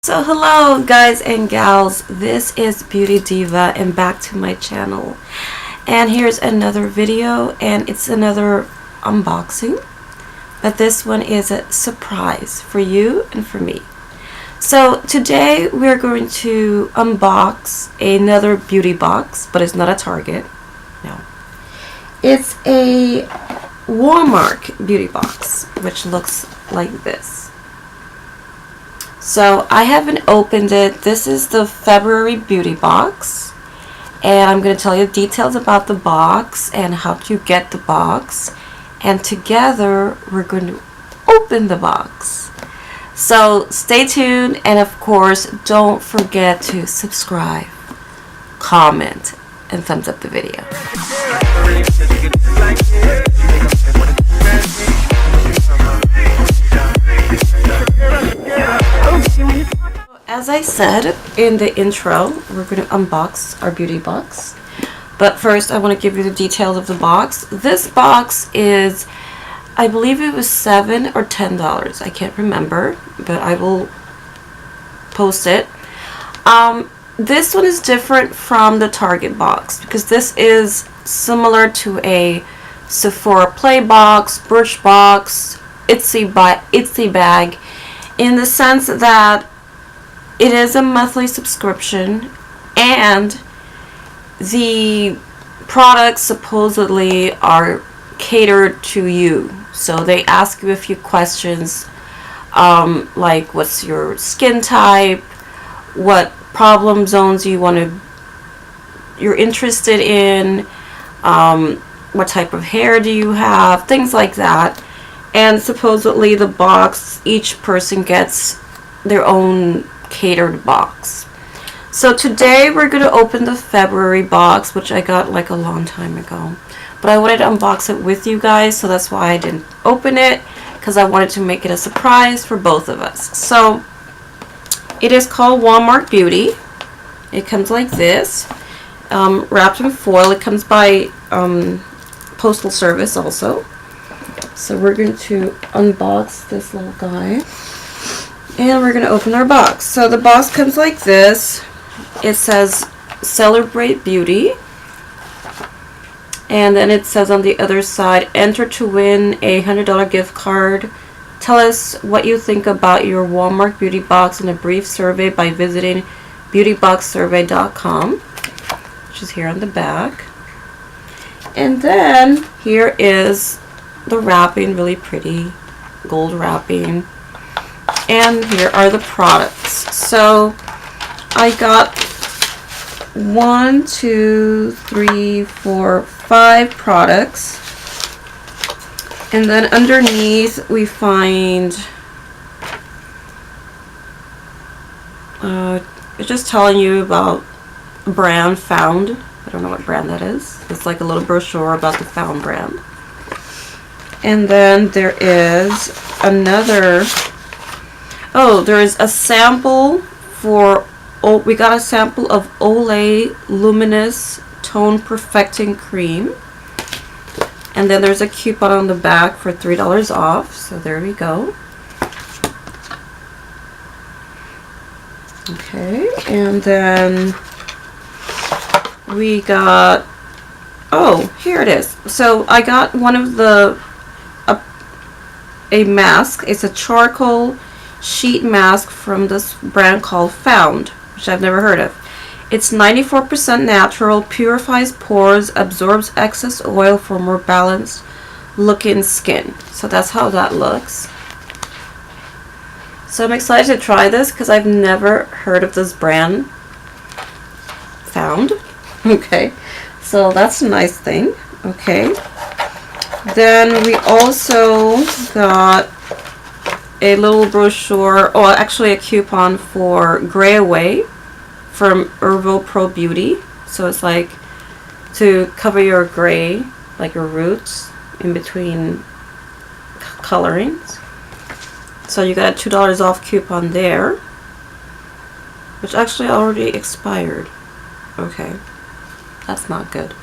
So hello guys and gals, this is Beauty Diva and back to my channel. And here's another video, and it's another unboxing, but this one is a surprise for you and for me. So today we're going to unbox another beauty box, but it's not a Target. No. It's a Walmart beauty box, which looks like this. So I haven't opened it. This is the February beauty box, and I'm going to tell you details about the box and how to get the box, and together we're going to open the box. So stay tuned, and of course don't forget to subscribe, comment, and thumbs up the video. As I said in the intro, we're going to unbox our beauty box. But first I want to give you the details of the box. This box is, I believe it was $7 or $10. I can't remember, but I will post it. This one is different from the Target box because this is similar to a Sephora Play box, Birchbox, Itsy bag, in the sense that it is a monthly subscription, and the products supposedly are catered to you. So they ask you a few questions, like what's your skin type, what problem zones you're interested in, what type of hair do you have, things like that. And supposedly the box, each person gets their own catered box. So today we're going to open the February box, which I got like a long time ago, but I wanted to unbox it with you guys, so that's why I didn't open it, because I wanted to make it a surprise for both of us. So it is called Walmart Beauty. It comes like this, wrapped in foil. It comes by postal service also. So we're going to unbox this little guy, and we're going to open our box. So the box comes like this. It says Celebrate Beauty, and then it says on the other side, enter to win a $100 gift card. Tell us what you think about your Walmart beauty box in a brief survey by visiting beautyboxsurvey.com, which is here on the back. And then here is the wrapping, really pretty gold wrapping. And here are the products. So I got 5 products. And then underneath we find it's just telling you about a brand, Found. I don't know what brand that is. It's like a little brochure about the Found brand. And then there is another, there is a sample for, we got a sample of Olay Luminous Tone Perfecting Cream. And then there's a coupon on the back for $3 off. So there we go. Okay, and then we got, here it is. So I got one of the, a mask. It's a charcoal sheet mask from this brand called Found, which I've never heard of. It's 94% natural, purifies pores, absorbs excess oil for more balanced looking skin. So that's how that looks. So I'm excited to try this because I've never heard of this brand, Found. Okay, so that's a nice thing. Okay, then we also got a little brochure, or actually a coupon for Gray Away from Ervo Pro Beauty. So it's like to cover your gray, like your roots in between colorings. So you got a $2 off coupon there, which actually already expired. Okay, that's not good.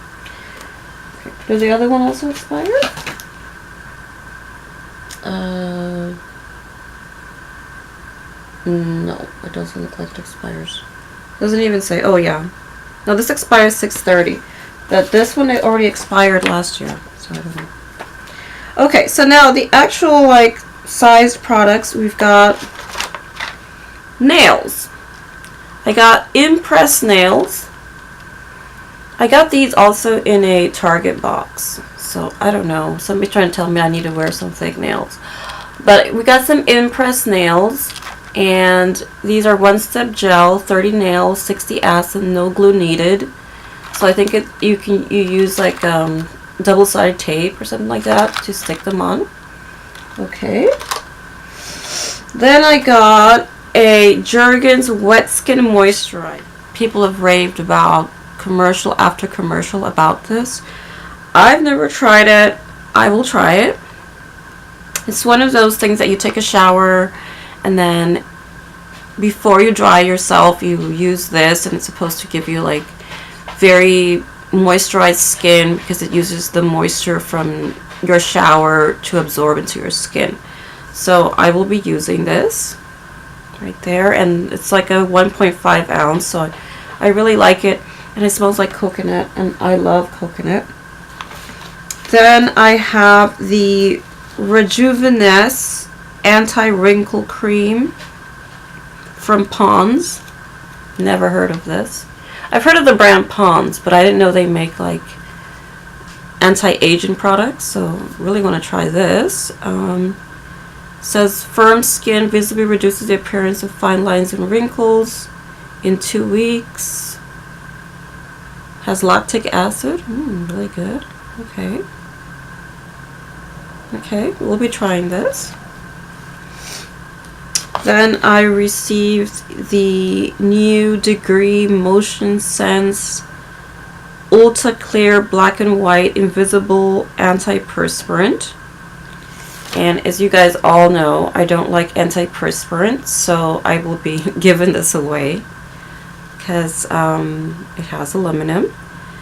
Okay. Does the other one also expire? No, it doesn't look like it expires. Doesn't even say. Oh yeah. No, this expires 6/30. But this one, it already expired last year, so I don't know. Okay, so now the actual like sized products, we've got nails. I got impress nails. I got these also in a Target box. So I don't know. Somebody's trying to tell me I need to wear some fake nails. But we got some impress nails. And these are one step gel, 30 nails, 60 acid, no glue needed. So I think you use like double-sided tape or something like that to stick them on. Okay. Then I got a Jergens Wet Skin Moisturizer. People have raved about commercial after commercial about this. I've never tried it. I will try it. It's one of those things that you take a shower and then before you dry yourself you use this, and it's supposed to give you like very moisturized skin because it uses the moisture from your shower to absorb into your skin. So I will be using this right there, and it's like a 1.5 ounce, so I really like it, and it smells like coconut, and I love coconut. Then I have the Rejuvenesce Anti-Wrinkle Cream from Pond's. Never heard of this. I've heard of the brand Pond's, but I didn't know they make like anti-aging products, so really want to try this. Says firm skin visibly reduces the appearance of fine lines and wrinkles in 2 weeks. Has lactic acid. Really good. Okay, we'll be trying this. Then I received the new Degree Motion Sense Ultra Clear Black and White Invisible Antiperspirant. And as you guys all know, I don't like antiperspirant, so I will be giving this away because it has aluminum.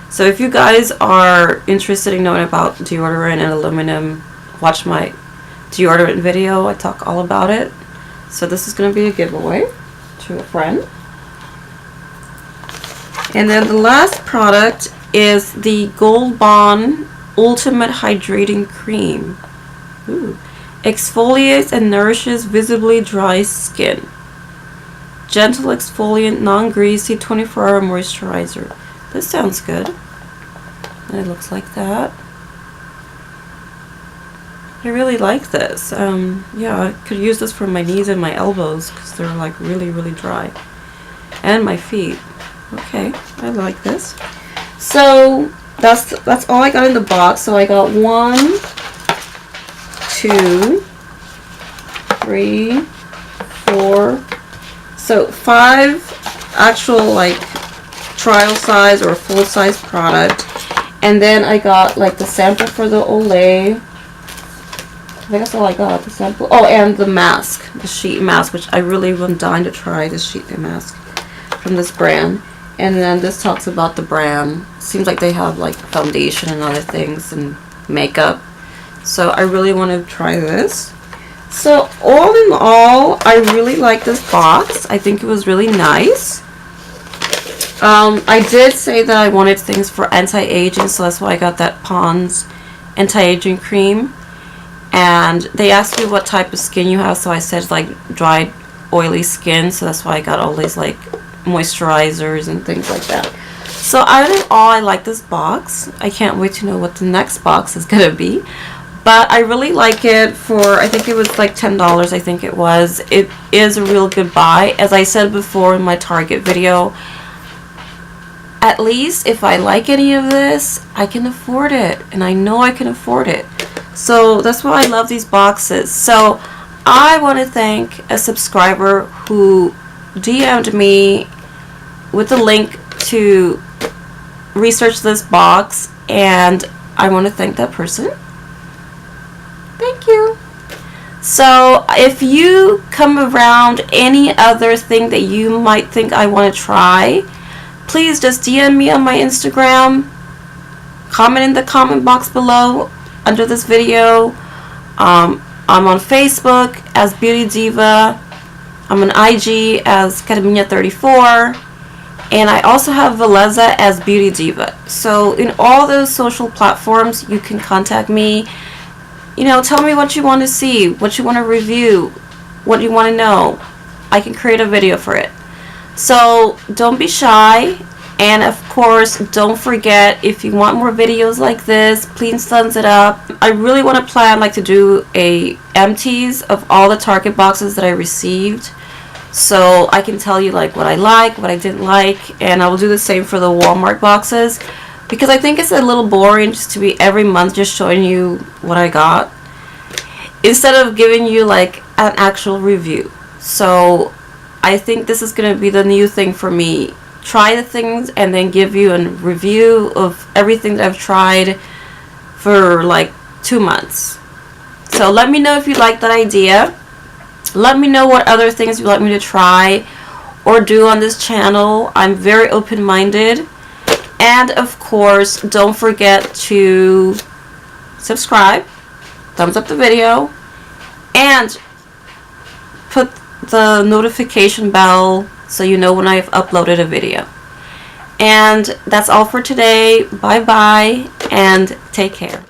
So if you guys are interested in knowing about deodorant and aluminum, watch my deodorant video. I talk all about it. So this is going to be a giveaway to a friend. And then the last product is the Gold Bond Ultimate Hydrating Cream. Exfoliates and nourishes visibly dry skin. Gentle exfoliant, non-greasy, 24-hour moisturizer. This sounds good. And it looks like that. I really like this. Yeah, I could use this for my knees and my elbows because they're like really, really dry. And my feet. Okay, I like this. So that's all I got in the box. So I got 1, 2, 3, 4. So 5 actual like trial size or full size product. And then I got like the sample for the Olay. I think that's all I got, the sample. Oh, and the mask, the sheet mask, which I really am dying to try, this sheet mask from this brand. And then this talks about the brand. Seems like they have like foundation and other things and makeup. So I really want to try this. So all in all, I really like this box. I think it was really nice. I did say that I wanted things for anti-aging, so that's why I got that Pond's anti-aging cream. And they asked me what type of skin you have, so I said like dried, oily skin, so that's why I got all these like moisturizers and things like that. So all in all, I like this box. I can't wait to know what the next box is gonna be. But I really like it for, I think it was like $10, I think it was. It is a real good buy. As I said before in my Target video, at least if I like any of this, I can afford it. And I know I can afford it. So that's why I love these boxes. So I want to thank a subscriber who DM'd me with the link to research this box, and I want to thank that person. Thank you. So if you come around any other thing that you might think I want to try, please just DM me on my Instagram, comment in the comment box below under this video. I'm on Facebook as Beauty Diva. I'm on IG as Katamina34, and I also have Valeza as Beauty Diva. So in all those social platforms, you can contact me. You know, tell me what you want to see, what you want to review, what you want to know. I can create a video for it. So don't be shy. And of course, don't forget, if you want more videos like this, please thumbs it up. I really want to plan like to do a empties of all the Target boxes that I received, so I can tell you like what I like, what I didn't like, and I will do the same for the Walmart boxes, because I think it's a little boring just to be every month just showing you what I got instead of giving you like an actual review. So I think this is going to be the new thing for me. Try the things and then give you a review of everything that I've tried for like 2 months. So let me know if you like that idea. Let me know what other things you'd like me to try or do on this channel. I'm very open-minded. And of course, don't forget to subscribe, thumbs up the video, and put the notification bell so you know when I've uploaded a video. And that's all for today. Bye bye and take care.